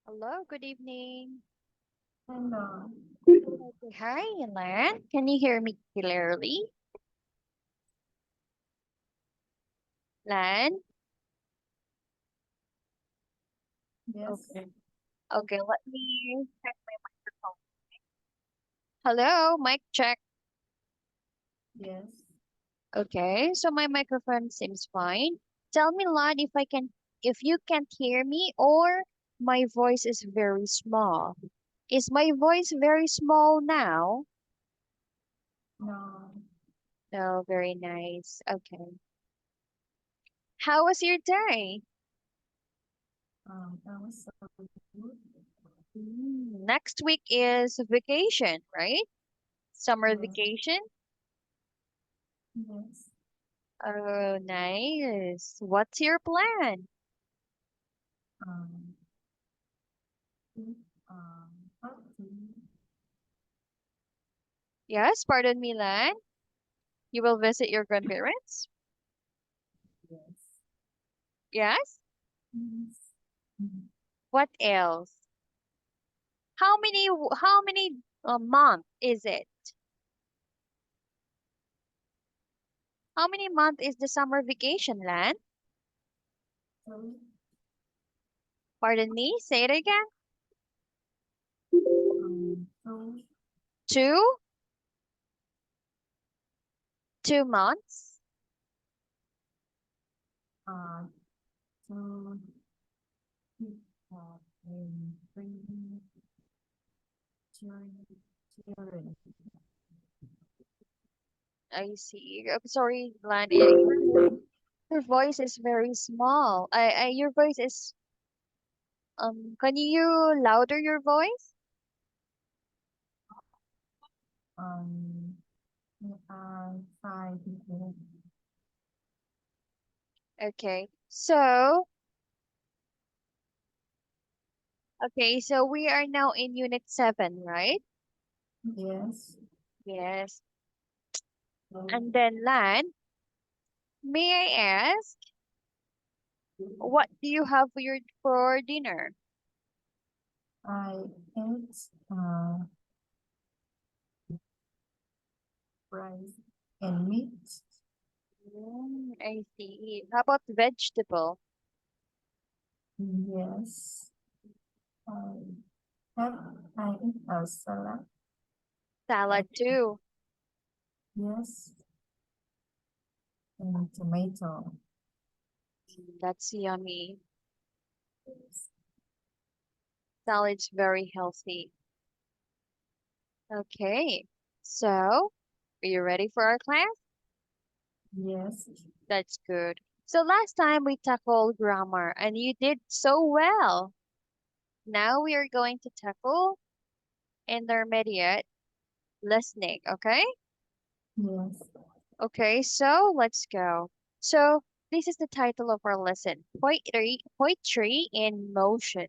Hello, good evening. Hello. Okay, hi, Lan. Can you hear me clearly? Lan? Yes. Okay. Okay, let me check my microphone. Hello, mic check. Yes. Okay, so my microphone seems fine. Tell me, Lan, if you can't hear me or my voice is very small. Is my voice very small now? No. No, very nice. Okay. How was your day? That was so good. Next week is vacation, right? Summer Yes. vacation? Yes. Oh, nice. What's your plan? Um. It, party. Yes, pardon me, Lan. You will visit your grandparents? Yes. Yes? Yes. Mhm. What else? How many month is it? How many month is the summer vacation, Lan? So, Pardon me, say it again. so, 2? 2 months? uh, to keep in bringing children. Children. I see. Sorry, Lan. Your voice is very small. Your voice is can you louder your voice? Um. Five people. Okay. So we are now in unit 7, right? Yes. Yes. So, And then Lan, may I ask, what do you have for dinner? I ate rice and meat. I see. How about vegetable? Yes. I I eat a salad. Salad too. Yes. And tomato. That's yummy. Salad's very healthy. Okay. So, are you ready for our class? Yes. That's good. So last time we tackled grammar and you did so well. Now we are going to tackle intermediate listening, okay? Yes. Okay, so let's go. So this is the title of our lesson, Poetry in Motion.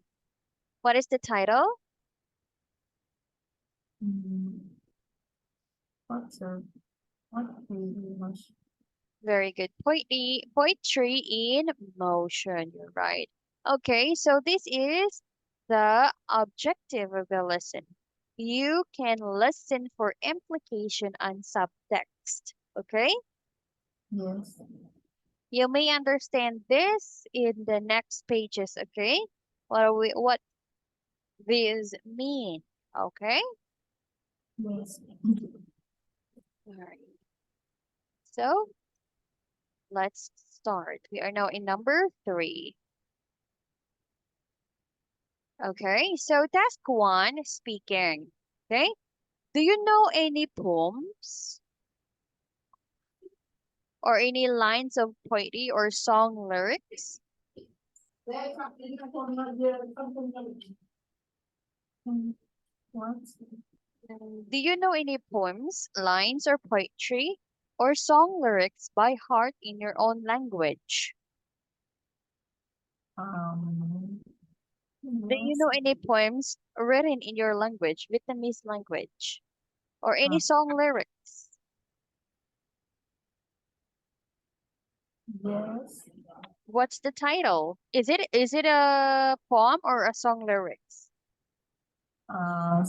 What is the title? Mm, what's your what do you much? Very good. Poetry in motion. You're right. Okay, so this is the objective of the lesson. You can listen for implication and subtext. Okay? Yes. You may understand this in the next pages, okay? What these mean. Okay? Yes. All right. So let's start. We are now in number 3. Okay, so task 1, speaking. Okay, do you know any poems or any lines of poetry or song lyrics? Mm, what? Do you know any poems, lines, or poetry or song lyrics by heart in your own language? Do you Yes. know any poems written in your language, Vietnamese language, or any Uh, song lyrics? yes. What's the title? Is it a poem or a song lyrics? uh,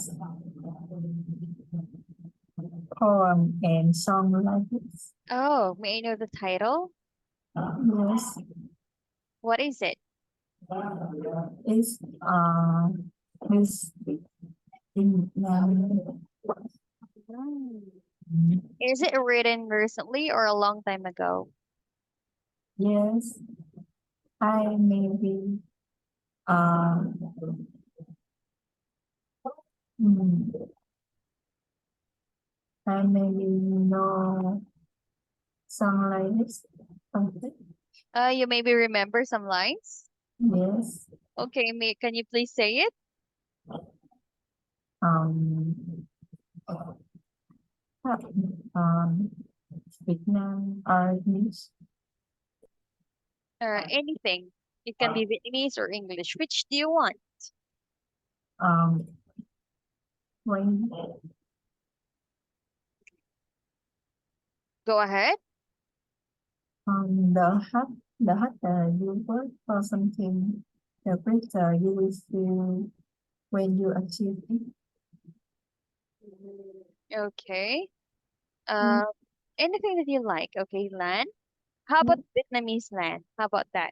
poem and song lyrics. Oh, may I know the title? Yes, What is it? it's is in Hmm. Is it written recently or a long time ago? yes, I maybe uh mm, I maybe know song lyrics. Something. You maybe remember some lines? Yes. Okay, can you please say it? Um. Um. Vietnam or English. Anything. It can be Vietnamese or English. Which do you want? Um. When Go ahead. the harder you work for something, the better you will feel when you achieve it. Okay. Mm, Uh, anything that you like. Okay, Lan. How about Vietnamese, Lan? How about that?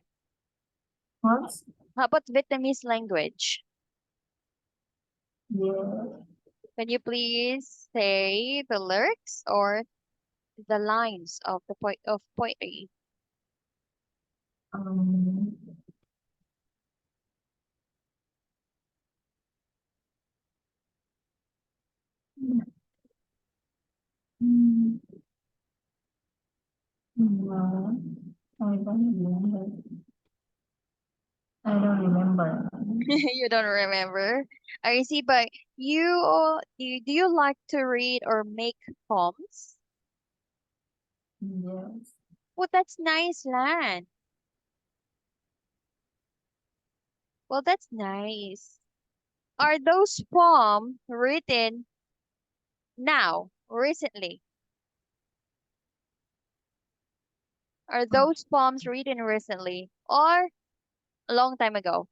What? How about Vietnamese language? Yeah. Can you please say the lyrics or the lines of the of poetry? Um. Mm, no, I don't remember. I don't remember. You don't remember. I see, but do you like to read or make poems? Yes. Well, that's nice, Lan. Well, that's nice. Are those poems written now, recently? Are A those poems written recently or a long time ago?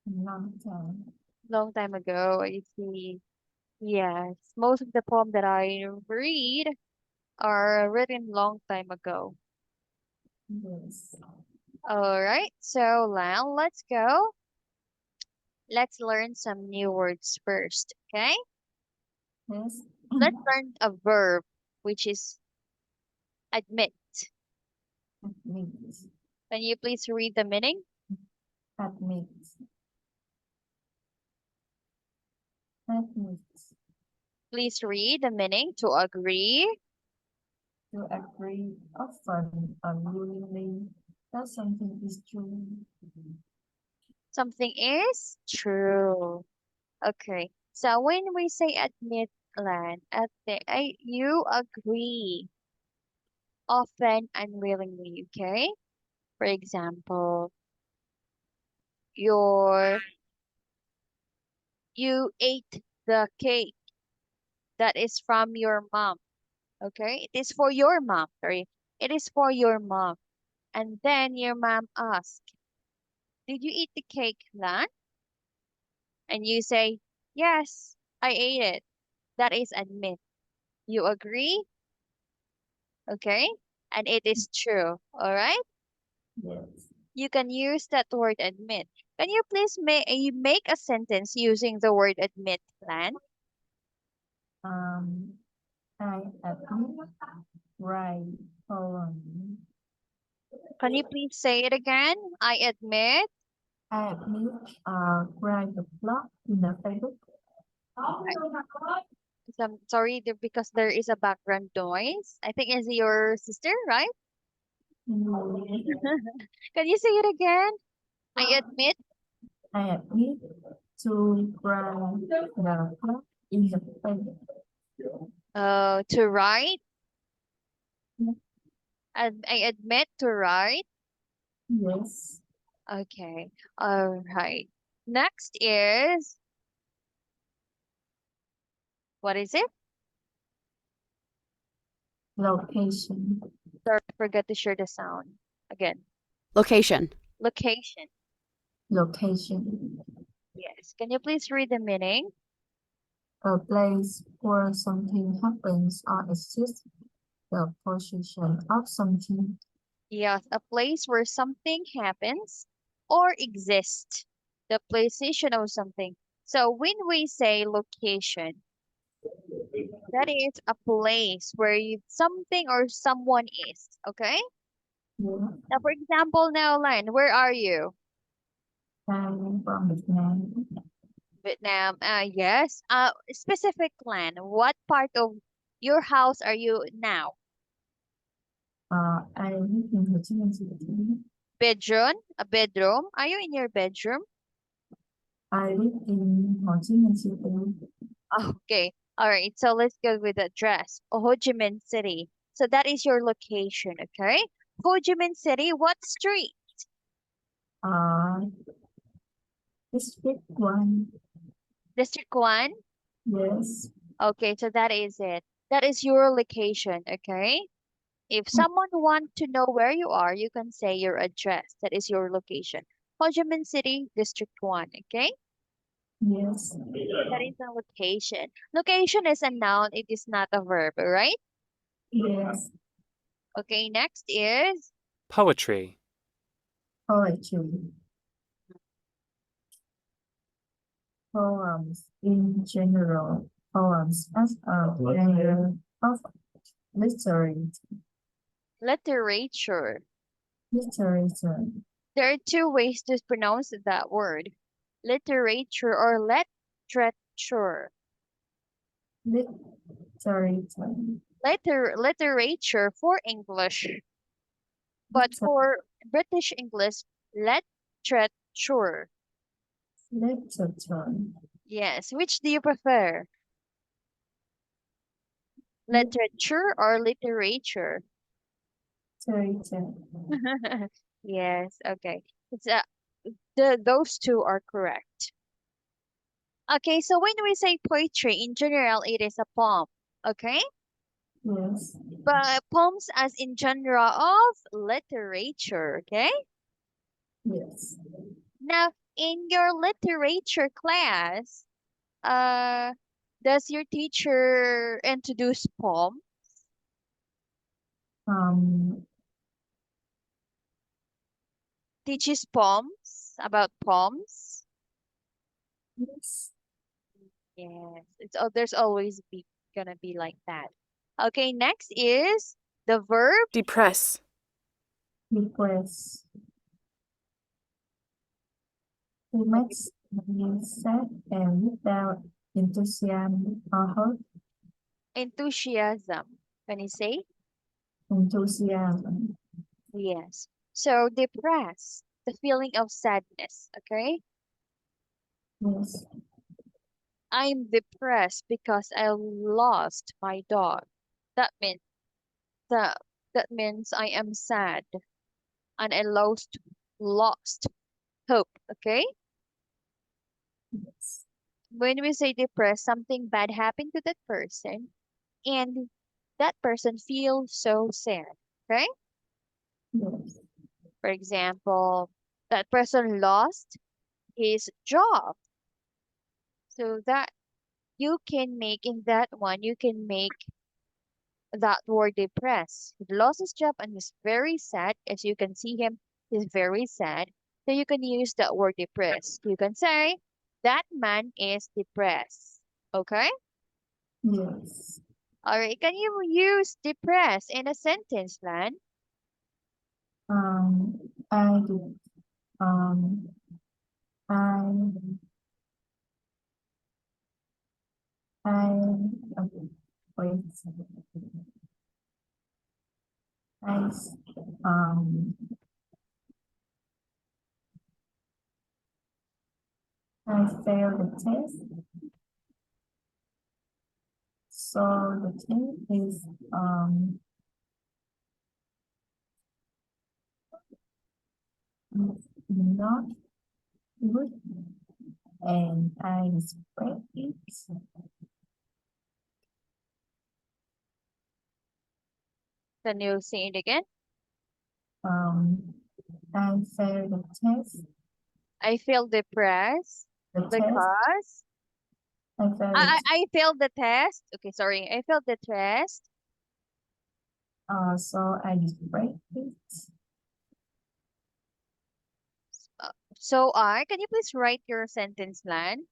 long time. Long time ago, I see. Yes, most of the poems that I read are written long time ago. Yes. All right, so now let's go. Let's learn some new words first, okay? Yes. Let's learn a verb, which is admit. Admit. Can you please read the meaning? Admit. Admit. Please read the meaning to agree. To agree often unwillingly that something is true. Something is true. Okay. So when we say admit, Lan, you agree often unwillingly, okay? For example, your you ate the cake that is from your mom, okay? It is for your mom, sorry. It is for your mom. And then your mom asks, did you eat the cake, Lan? And you say, yes, I ate it. That is admit. You agree, okay? And it is true, all right? Yes. You can use that word admit. Can you please make a sentence using the word admit, Lan? Um, I admit. Right. Hold on. Can you please say it again? I admit. I admit. Write the blog in the Facebook. I, sorry, because there is a background noise. I think it's your sister, right? Mm, Can you say it again? I admit I admit to write the blog in the Facebook. to write. I admit to write. Yes. Okay. All right. Next is, what is it? Location. Sorry, I forgot to share the sound again. Location. Location. Location. Yes. Can you please read the meaning? A place where something happens or exists. The position of something. Yes, a place where something happens or exists. The position of something. So when we say location, that is a place where something or someone is. Okay? Yeah. Now, for example, now, Len, where are you? I'm from Vietnam. Vietnam. Yes. Specific Len. What part of your house are you now? I live in Ho Chi Minh City. Bedroom? A bedroom? Are you in your bedroom? I live in Ho Chi Minh City. Okay. All right. So let's go with the address. Ho Chi Minh City. So that is your location. Okay. Ho Chi Minh City. What street? Uh, District 1. District 1. Yes. Okay. So that is it. That is your location. Okay. If someone want to know where you are, you can say your address. That is your location. Ho Chi Minh City, District 1. Okay. Yes. That is a location. Location is a noun. It is not a verb. All right. Yes. Okay. Next is Poetry. Poetry. Poems in general. Poems as a genre of literature. literature. Literature. There are two ways to pronounce that word. Literature or literature. Literature. Literature for English, but Liter- for British English, literature. Literature. Yes, which do you prefer? Literature or literature? Literature. Yes, okay. It's those two are correct. Okay, so when we say poetry, in general, it is a poem. Okay? Yes. But poems as in genre of literature. Okay? Yes. Now, in your literature class, uh, does your teacher introduce poem? Um, Teaches poems about poems? yes. Yes, there's always gonna be like that. Okay, next is the verb Depress. Request. He makes me sad and without enthusiasm or hope. enthusiasm. Can you say? Enthusiasm. Yes. So depressed, the feeling of sadness. Okay, Yes. I'm depressed because I lost my dog. That means that that means I am sad and I lost hope. Okay, Yes. when we say depressed, something bad happened to that person, and that person feels so sad. Okay, Yes. for example, that person lost his job, so that you can make in that one, you can make that word depressed. He lost his job and he's very sad. As you can see him, he's very sad. So you can use that word depressed. You can say, that man is depressed. Okay? Yes. All right. Can you use depressed in a sentence, Lan? Um, I did. Um, I. I. Wait. I. Um. I failed the test. So the test is not good, and I spread it. Can you say it again? Um, I failed the test. I feel depressed The test. because I failed the test. I failed the test. Okay, sorry. I failed the test. So I break it. So I, can you please write your sentence plan?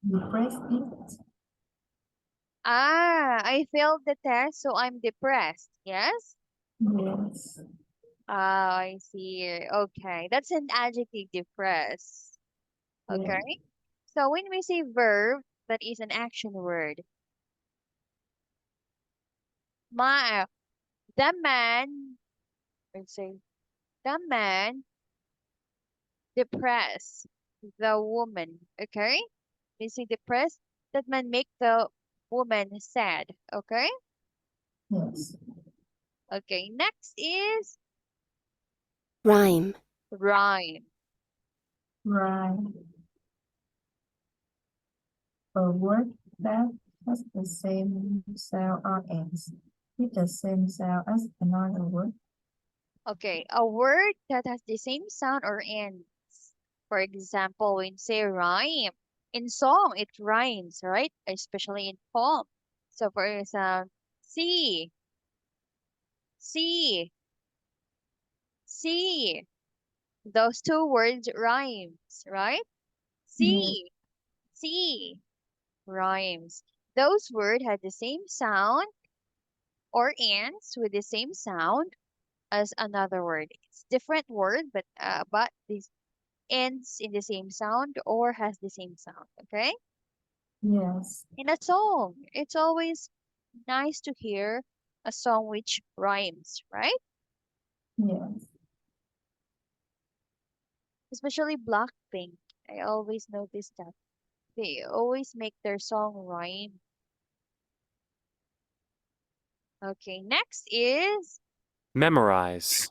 You press it. I failed the test, so I'm depressed. Yes? Yes. Ah, I see. Okay, that's an adjective, depressed. Yeah. Okay. So when we say verb, that is an action word. My the man, let's say the man depressed the woman. Okay. We say depressed, that man make the woman sad. Okay. Yes. Okay. Next is Rhyme. rhyme. Right. A word that has the same sound or ends with the same sound as another word. Okay, a word that has the same sound or ends. For example, when say rhyme, in song it rhymes, right? Especially in poem. So for example, see, see, see. Those two words rhymes, right? Yes. See, see, rhymes. Those words had the same sound or ends with the same sound as another word. It's different word, but this ends in the same sound or has the same sound. Okay? Yes. In a song, it's always nice to hear a song which rhymes, right? Yes. Especially Blackpink. I always notice that. They always make their song rhyme. Okay, next is Memorize.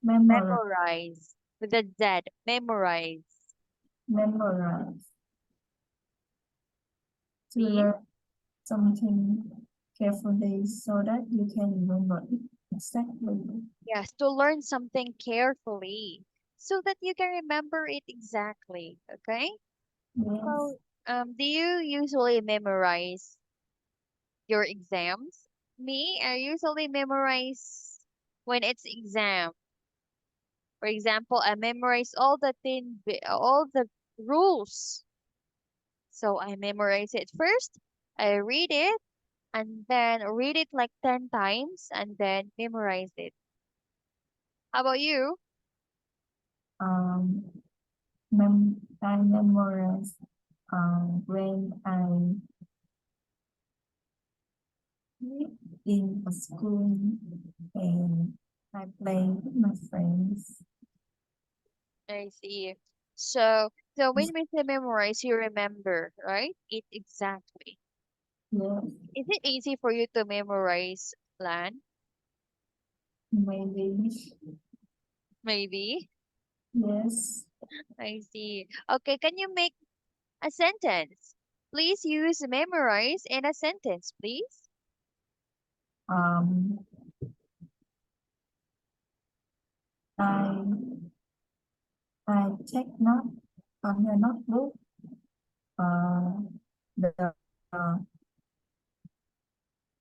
Memorize. memorize with a Z. Memorize Memorize. To means, learn something carefully so that you can remember it exactly. yes, to learn something carefully so that you can remember it exactly. Okay? Yes. So, do you usually memorize your exams? Me, I usually memorize when it's exam. For example, I memorize all the rules. So I memorize it first. I read it and then read it like 10 times and then memorize it. How about you? Um, I memorize when I in a school and I play with my friends. I see. So when we say memorize, you remember, right? It exactly. Yes, Is it easy for you to memorize plan? maybe. Maybe. Yes. I see. Okay, can you make a sentence? Please use memorize in a sentence, please. Um, I I take note on the notebook. Uh, the uh,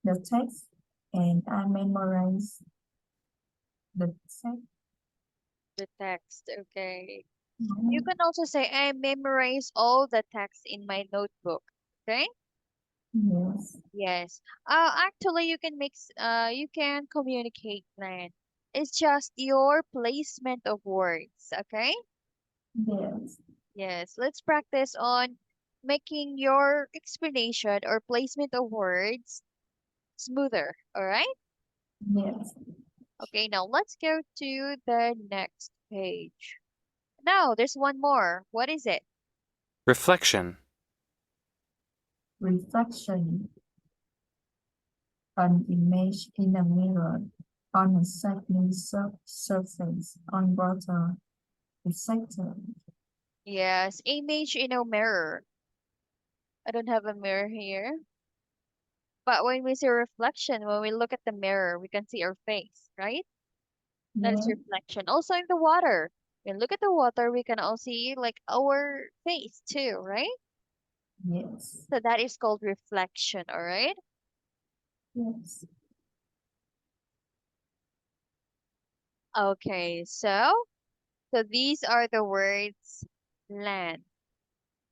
the text and I memorize the text. The text, okay. You can also say, I memorize all the text in my notebook. Okay? Yes. Yes. Actually, you can communicate plan. It's just your placement of words. Okay? Yes. Yes. Let's practice on making your explanation or placement of words smoother. All right? Yes. Okay, now let's go to the next page. No, there's one more. What is it? Reflection. Reflection. An image in a mirror on a shining surface on water. Exactly. Yes, image in a mirror. I don't have a mirror here. But when we see reflection, when we look at the mirror, we can see our face, right? That is Yeah. reflection. Also in the water. When we look at the water, we can all see like our face too, right? Yes. So that is called reflection, all right? Yes. Okay, so these are the words land.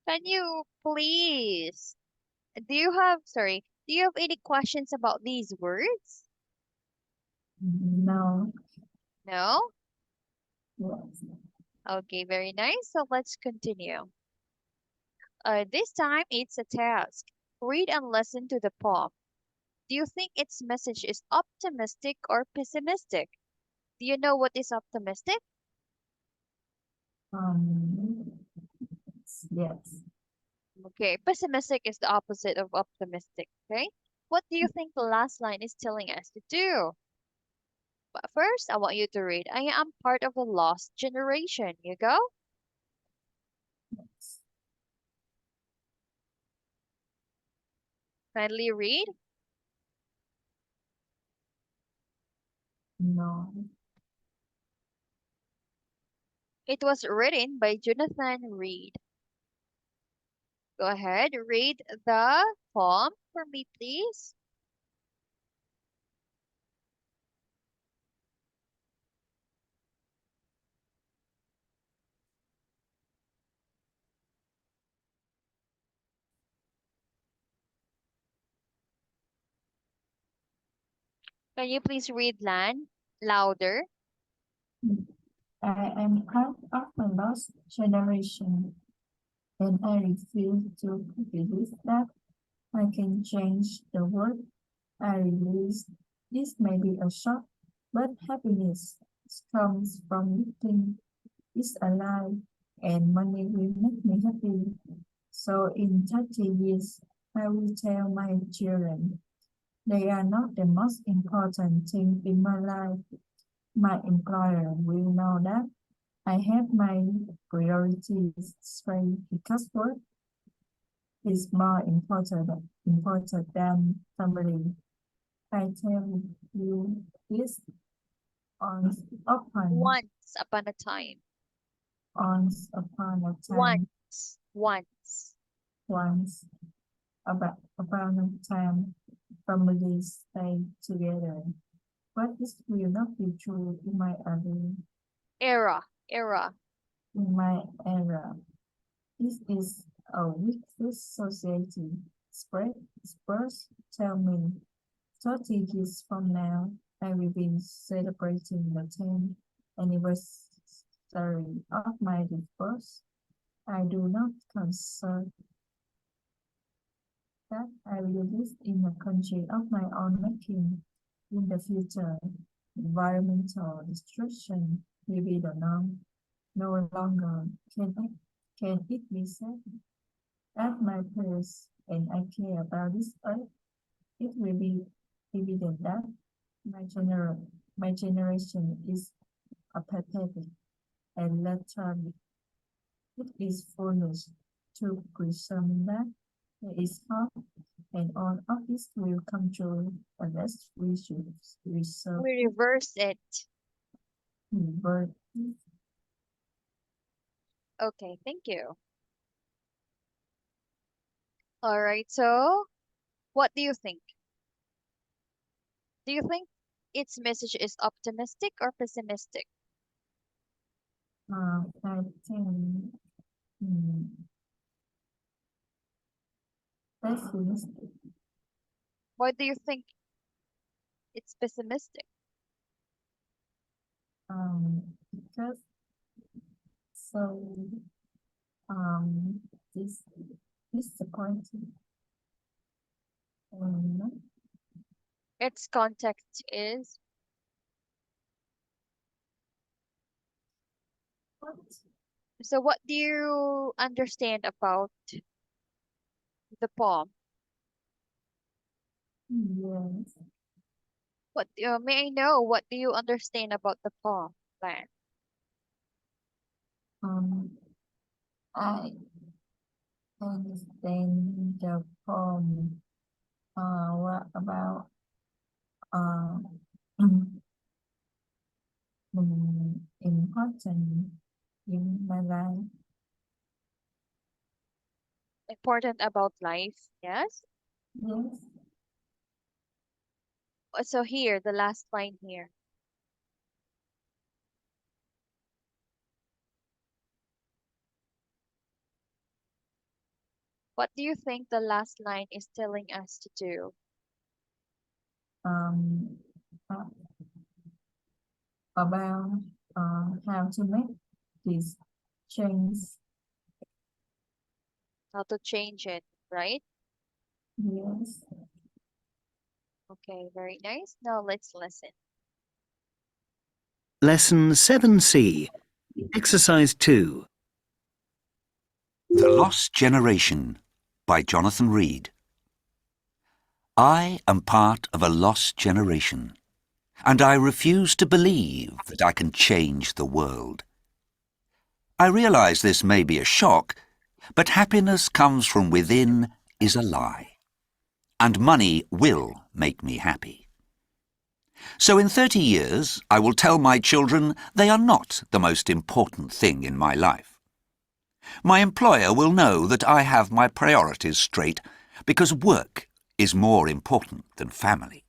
Can you please, do you have any questions about these words? No. No? Yes. Okay, very nice. So let's continue. This time it's a task. Read and listen to the poem. Do you think its message is optimistic or pessimistic? Do you know what is optimistic? Um. Yes. Okay, pessimistic is the opposite of optimistic. Okay, what do you think the last line is telling us to do? But first, I want you to read. I am part of the lost generation. You go. Kindly read. No. It was written by Jonathan Reed. Go ahead, read the poem for me, please. Can you please read Lan louder? I am part of a lost generation, and I refuse to believe that I can change the world. I realize this may be a shock, but happiness comes from living is alive, and money will make me happy. So in 30 years, I will tell my children they are not the most important thing in my life. My employer will know that I have my priorities straight because work is more important than family. I tell you this on upon Once upon a time. once upon a time, Once. once upon a time, families stay together. But this will not be true Era. in my era. This is a weakless society. Spurs tell me 30 years from now, I will be celebrating the 10th anniversary of my divorce. I do not consider that I will live in a country of my own making. In the future, environmental destruction will be the norm. No longer can it be said that my place and I care about this earth. It will be evident that my generation is apathetic and lethargic. It is foolish to presume that there is hope and all of this will come true unless we should reserve We reverse it. birth. Okay, thank you. All right, so what do you think? Do you think its message is optimistic or pessimistic? I think mm, pessimistic. Why do you think it's pessimistic? Because so um this disappointing and Its context is, what? so what do you understand about the poem? Yes. May I know what do you understand about the poem, Lan? Um I understand the poem what about uh important in my life. Important about life. Yes. Yes. So here, the last line here. What do you think the last line is telling us to do? Um, uh, about how to make this change. How to change it, right? Yes. Okay, very nice. Now let's listen. Lesson 7C, Exercise 2. The Lost Generation by Jonathan Reed. I am part of a lost generation, and I refuse to believe that I can change the world. I realize this may be a shock, but happiness comes from within is a lie, and money will make me happy. So in 30 years, I will tell my children they are not the most important thing in my life. My employer will know that I have my priorities straight because work is more important than family.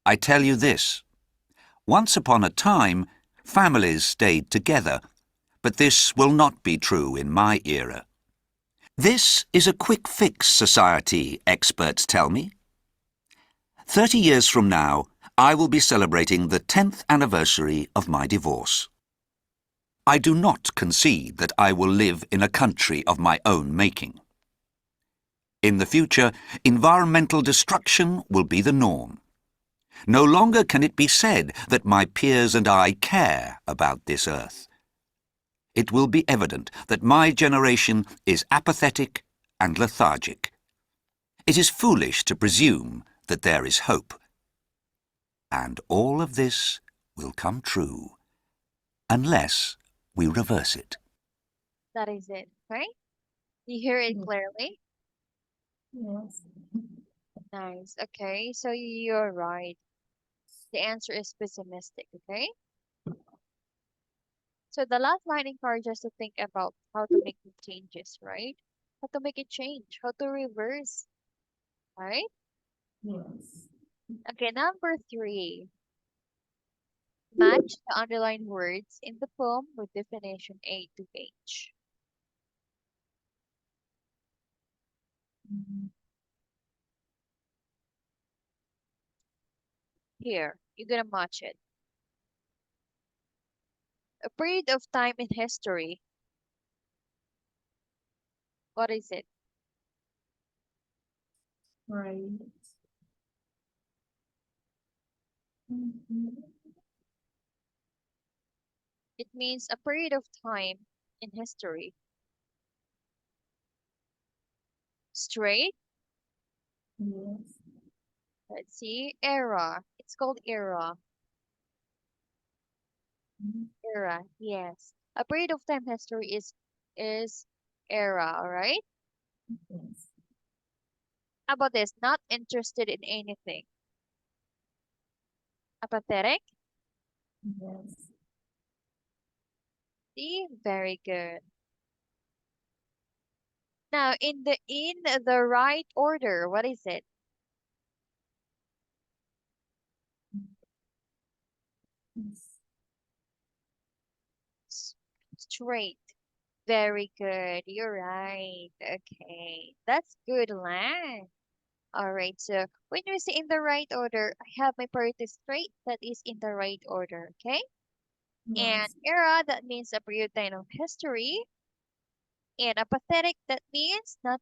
I tell you this, once upon a time, families stayed together, but this will not be true in my era. This is a quick-fix society, experts tell me. 30 years from now, I will be celebrating the 10th anniversary of my divorce. I do not concede that I will live in a country of my own making. In the future, environmental destruction will be the norm. No longer can it be said that my peers and I care about this earth. It will be evident that my generation is apathetic and lethargic. It is foolish to presume that there is hope. And all of this will come true unless we reverse it. That is it, right? You hear it Yes. clearly? Yes. Nice. Okay, so you're right. The answer is pessimistic, okay? So the last line encourages us to think about how to make the changes, right? How to make it change, how to reverse, right? Yes. Okay, number 3. Match the underlined words in the poem with definition A to H. Mhm. Here, you're gonna match it. A period of time in history. What is it? Right. Mhm. It means a period of time in history. Straight, Yes. let's see, era. It's called era. Mhm. Era, yes. A period of time history is era, all right? Yes. How about this? Not interested in anything. Apathetic? Yes. See? Very good. Now, in the right order, what is it? Yes. S- Straight. Very good. You're right. Okay. That's good, Lan. All right. So when you say in the right order, I have my priorities straight. That is in the right order. Okay. And Yes. era, that means a period time of history. And apathetic, that means not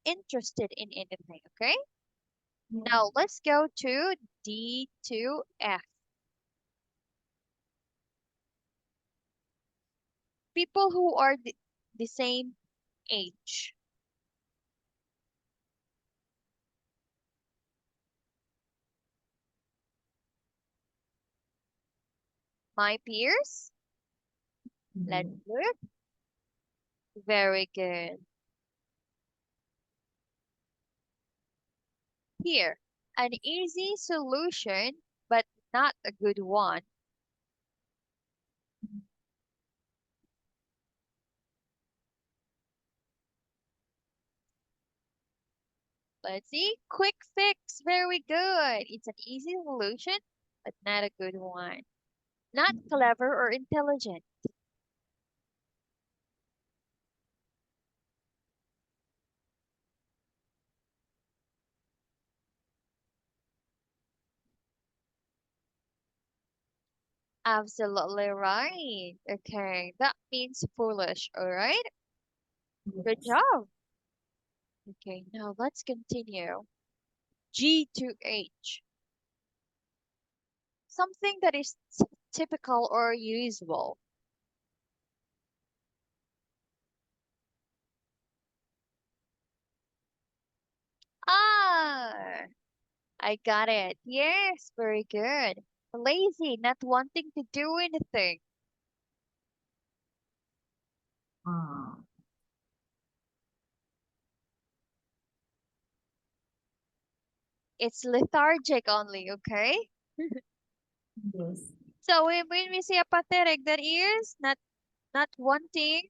interested in anything. Okay. Yes. Now let's go to D to F. People who are the same age. My peers. Let's Yes. look. Very good. Here, an easy solution, but not a good one. Let's see. Quick fix. Very good. It's an easy solution, but not a good one. Not clever or intelligent. Absolutely right. Okay, that means foolish, all right? Good Yes. job. Okay, now let's continue. G to H. Something that is typical or usual. Ah, I got it. Yes, very good. Lazy, not wanting to do anything. Uh, It's lethargic only, okay? yes. So when we say apathetic, that is not wanting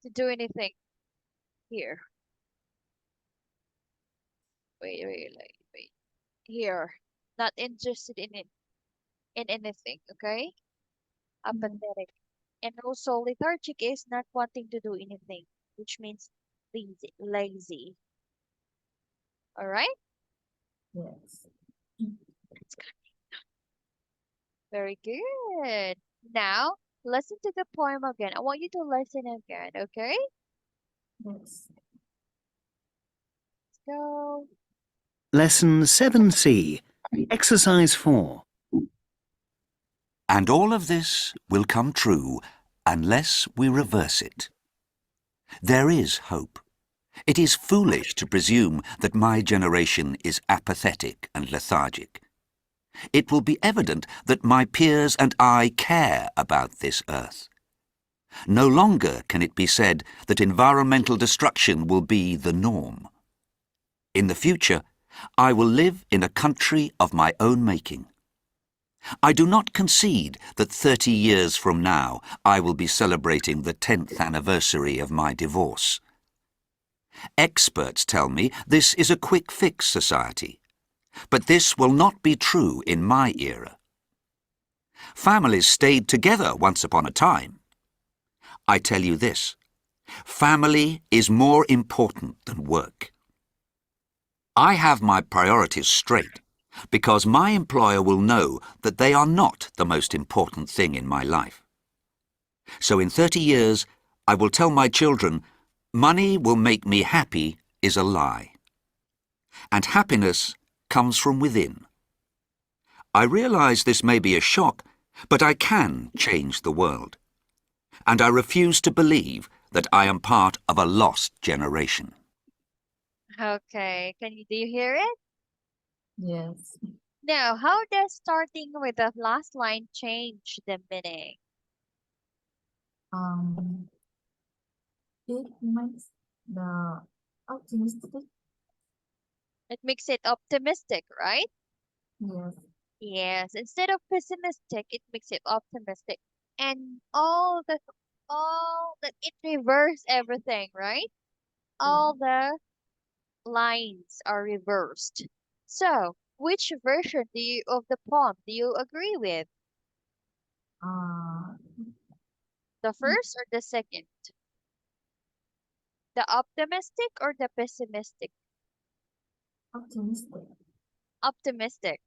to do anything here. Wait. Here, not interested in it in anything, okay? Mm, Apathetic. And also lethargic is not wanting to do anything, which means lazy. All right? yes. That's good. Very good. Now, listen to the poem again. I want you to listen again, okay? Yes. Let's go. Lesson 7C, Exercise 4. And all of this will come true unless we reverse it. There is hope. It is foolish to presume that my generation is apathetic and lethargic. It will be evident that my peers and I care about this earth. No longer can it be said that environmental destruction will be the norm. In the future, I will live in a country of my own making. I do not concede that 30 years from now I will be celebrating the 10th anniversary of my divorce. Experts tell me this is a quick fix society, but this will not be true in my era. Families stayed together once upon a time. I tell you this, family is more important than work. I have my priorities straight because my employer will know that they are not the most important thing in my life. So in 30 years, I will tell my children, money will make me happy is a lie. And happiness comes from within. I realize this may be a shock, but I can change the world. And I refuse to believe that I am part of a lost generation. Okay, do you hear it? Yes. Now, how does starting with the last line change the meaning? Um, it makes the optimistic. It makes it optimistic, right? Yes. Yes, instead of pessimistic, it makes it optimistic. And all that it reverse everything, right? Yeah. All the lines are reversed. So, which version of the poem do you agree with? Uh, The first or the second? The optimistic or the pessimistic? optimistic. Optimistic.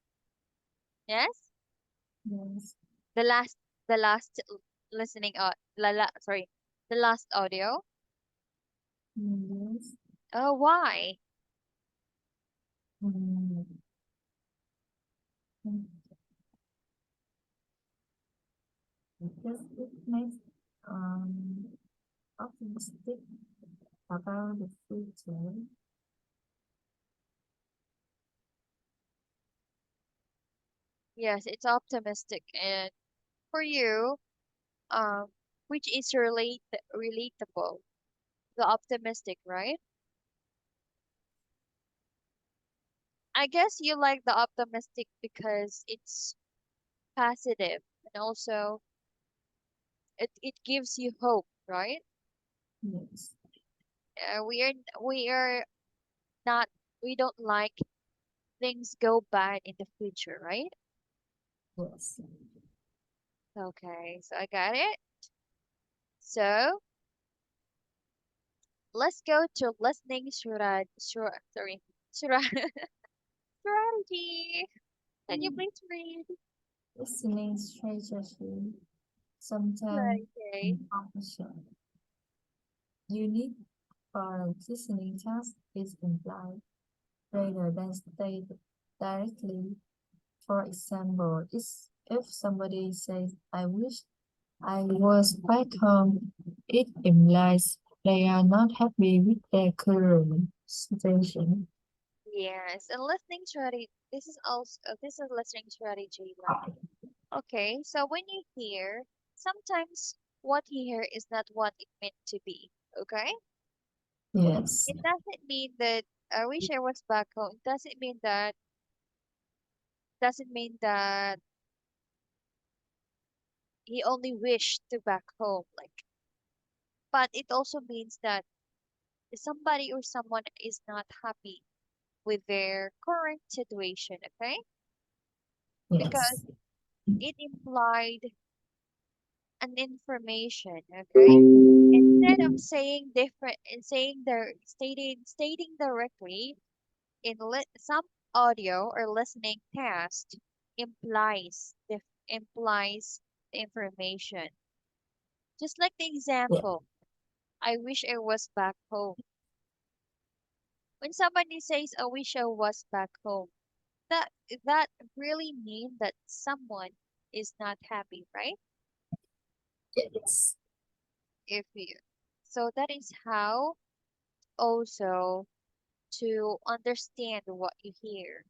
Yes? Yes. The last the last listening sorry. The last audio. Yes. Oh, why? Mm, because it makes optimistic about the future. Yes, it's optimistic. And for you, um, which is relatable? The optimistic, right? I guess you like the optimistic because it's positive and also it gives you hope, right? Yes. we are not we don't like things go bad in the future, right? Yes. Okay, so I got it. So let's go to listening sorry, strategy. Can you please read? Listening strategy, sometimes Strategy. in action. Unique for listening task is implied rather than stated directly. For example, if somebody says, I wish I was back home, it implies they are not happy with their current situation. Yes, and listening strategy. This is listening strategy. Like, okay, so when you hear, sometimes what you hear is not what it meant to be. Okay, Yes, it doesn't mean that I wish I was back home. Doesn't mean that he only wished to back home. Like, but it also means that somebody or someone is not happy with their current situation. Okay, because yes, it implied an information, okay? Instead of saying different and saying their stating directly in some audio or listening task implies the information. Just like the yeah, example, I wish I was back home. When somebody says I wish I was back home, that that really means that someone is not happy, right? yes, If you so that is how also to understand what you hear,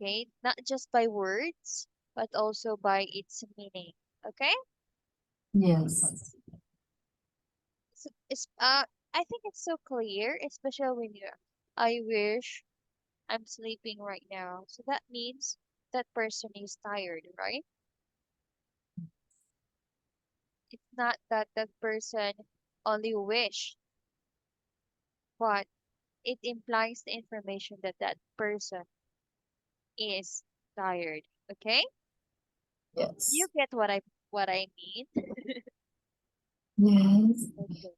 okay? Not just by words, but also by its meaning, okay? yes, I think it's so clear, especially when you, I wish I'm sleeping right now. So that means that person is tired, right? It's not that that person only wish, but it implies the information that that person is tired, okay? You yes, get what I mean? yes. Okay.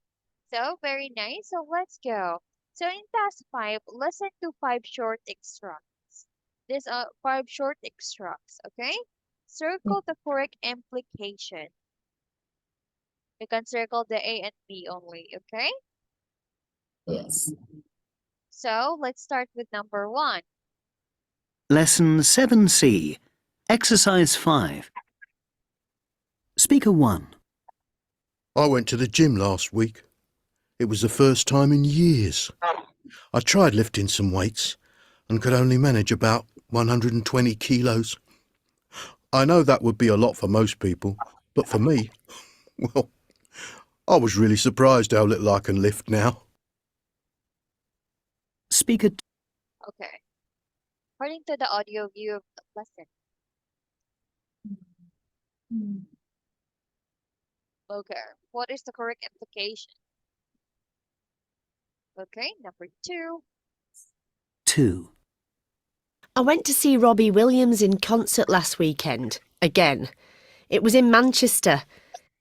So very nice. So let's go. So in task 5, listen to 5 short extracts. These are 5 short extracts, okay? Circle the correct implication. You can circle the A and B only, okay? Yes. So let's start with number 1. Lesson 7C. Exercise 5. Speaker 1. I went to the gym last week. It was the first time in years. I tried lifting some weights and could only manage about 120 kilos. I know that would be a lot for most people, but for me, well, I was really surprised how little I can lift now. Speaker 2. Okay. According to the audio view of the lesson. Mm. Okay. What is the correct implication? Okay. Number 2. 2. I went to see Robbie Williams in concert last weekend. Again. It was in Manchester.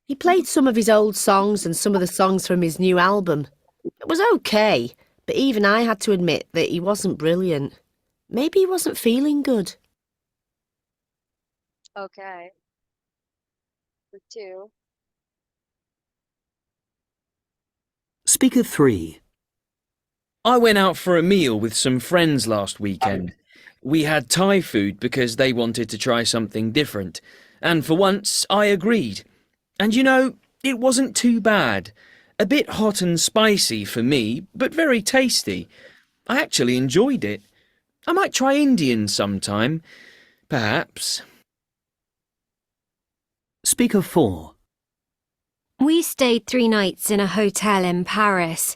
He played some of his old songs and some of the songs from his new album. It was okay, but even I had to admit that he wasn't brilliant. Maybe he wasn't feeling good. Okay. Number 2. Speaker 3. I went out for a meal with some friends last weekend. We had Thai food because they wanted to try something different. And for once, I agreed. And you know, it wasn't too bad. A bit hot and spicy for me, but very tasty. I actually enjoyed it. I might try Indian sometime. Perhaps. Speaker 4. We stayed 3 nights in a hotel in Paris.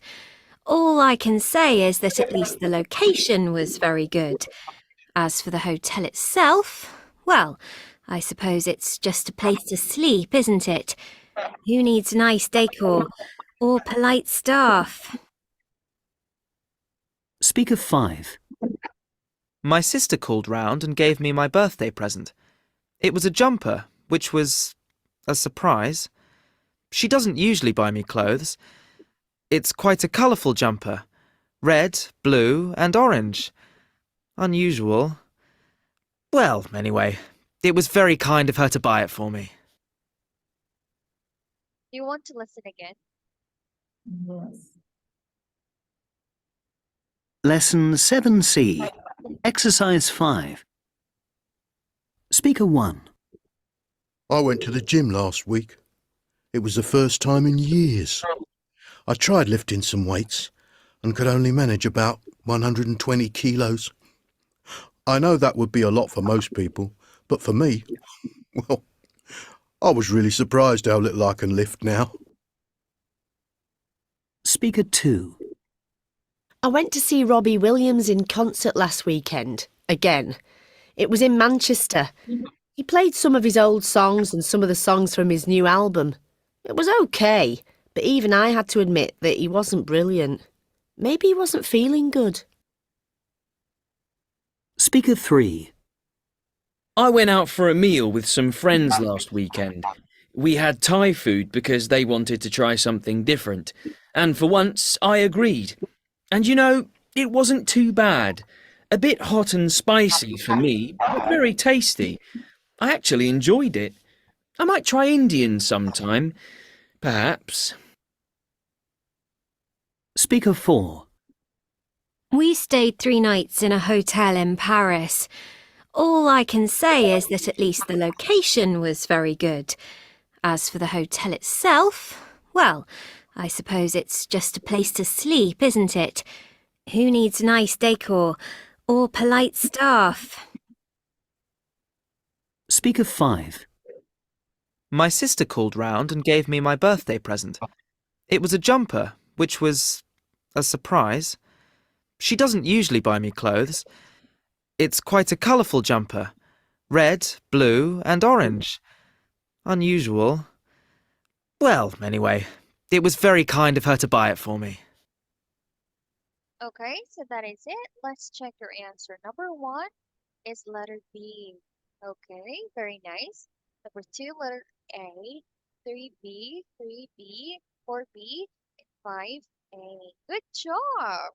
All I can say is that at least the location was very good. As for the hotel itself, well, I suppose it's just a place to sleep, isn't it? Who needs nice decor? or polite staff. Speaker 5. My sister called round and gave me my birthday present. It was a jumper, which was a surprise. She doesn't usually buy me clothes. It's quite a colourful jumper. Red, blue and orange. Unusual. Well, anyway, it was very kind of her to buy it for me. You want to listen again? Yes. Lesson 7C. Exercise 5. Speaker 1. I went to the gym last week. It was the first time in years. I tried lifting some weights and could only manage about 120 kilos. I know that would be a lot for most people, but for me, well, I was really surprised how little I can lift now. Speaker 2. I went to see Robbie Williams in concert last weekend. Again. It was in Manchester. He played some of his old songs and some of the songs from his new album. It was okay, but even I had to admit that he wasn't brilliant. Maybe he wasn't feeling good. Speaker 3. I went out for a meal with some friends last weekend. We had Thai food because they wanted to try something different. And for once, I agreed. And you know, it wasn't too bad. A bit hot and spicy for me, but very tasty. I actually enjoyed it. I might try Indian sometime, perhaps. Speaker 4. We stayed 3 nights in a hotel in Paris. All I can say is that at least the location was very good. As for the hotel itself, well, I suppose it's just a place to sleep, isn't it? Who needs nice decor or polite staff? Speaker 5. My sister called round and gave me my birthday present. It was a jumper, which was a surprise. She doesn't usually buy me clothes. It's quite a colourful jumper. Red, blue and orange. Unusual. Well, anyway, it was very kind of her to buy it for me. Okay, so that is it. Let's check your answer. Number 1 is letter B. Okay, very nice. Number 2, letter A. 3B, 3B, 4B, and 5A. Good job.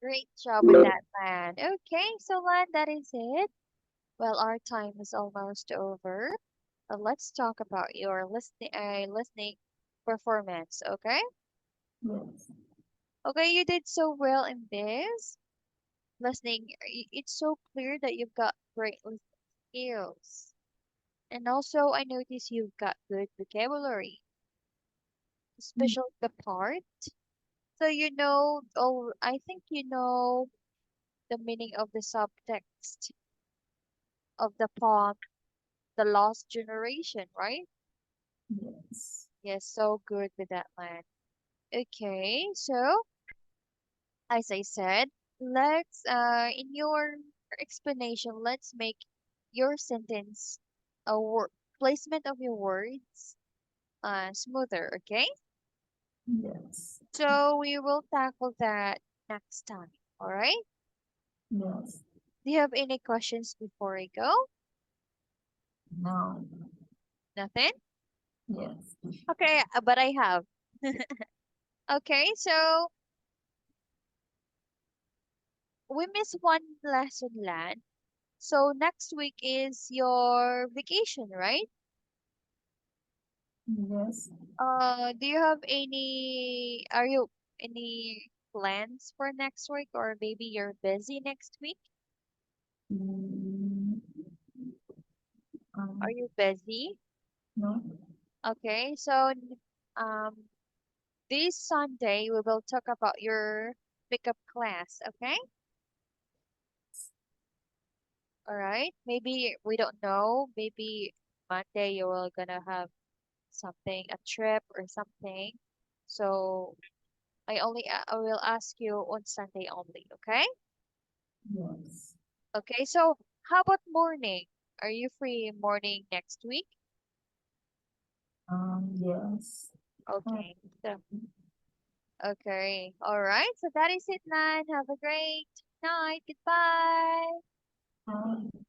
Great job with that, Lan. Okay, so Lan, that is it. Well, our time is almost over. Let's talk about your listening performance, okay? Yes. Okay, you did so well in this. Listening, it's so clear that you've got great listening skills. And also, I notice you've got good vocabulary, especially the part. So you know, oh, I think you know the meaning of the subtext of the poem, The Lost Generation, right? Yes. Yes, so good with that one. Okay, so as I said, let's in your explanation, let's make your sentence a word placement of your words smoother, okay? Yes. So we will tackle that next time, all right? Yes. Do you have any questions before I go? No. Nothing? Yes. Okay, but I have. Okay, so we missed one lesson, Lan. So next week is your vacation, right? Yes. Do you have are you any plans for next week or maybe you're busy next week? Mm, Are um, you busy? no. Okay, so um this Sunday we will talk about your pickup class, okay? All right. Maybe we don't know. Maybe Monday you will gonna have something, a trip or something. So I will ask you on Sunday only, okay? Yes. Okay, so how about morning? Are you free morning next week? Yes. Okay. So, okay. All right. So that is it, Nan. Have a great night. Goodbye. Bye.